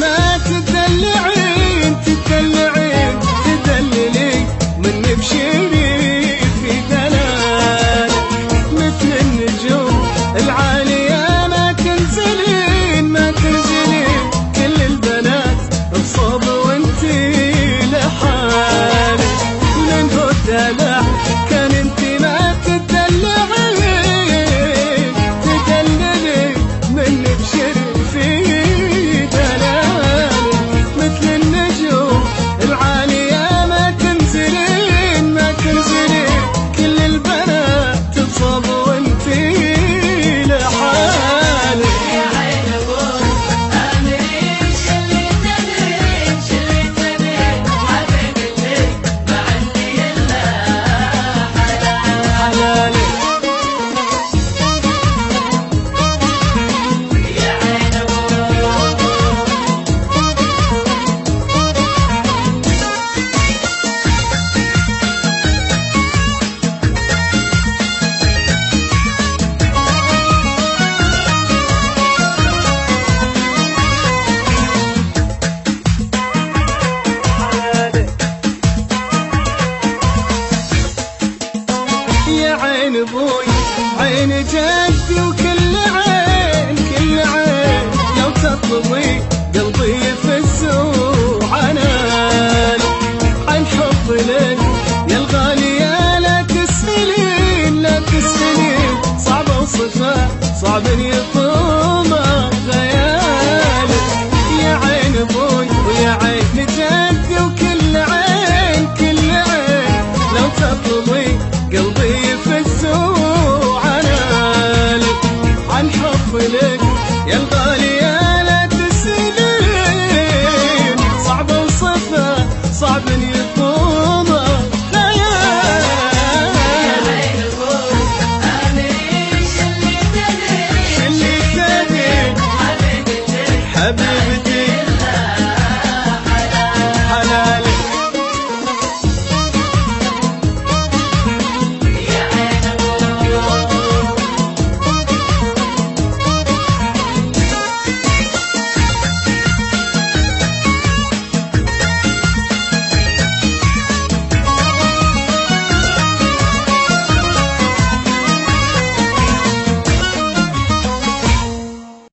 ما تدلعين تدلعين تدللي مني بشيري في دلال مثل النجوم العالية ما تنزلين ما تنزلين كل البنات بصوب وانتي لحالك من هو الدلع كان انتي ما تدلعين تدللي مني بشيري في دلال مثل النجوم العالية ما تنزلين ما تنزلين كل البنات تصاب وانتي لحالك يا عين ابوي امرين شلي تدرين شلي تدرين حبيب اللي ما عندي الا حلالك يا عين ابوي يا عين ابوي عين جدي وكل عين كل عين لو تطلبي قلبي يفز وعنان عن حب لك يا الغالية لا تسألين لا تسألين صعب اوصفه صعب يطلب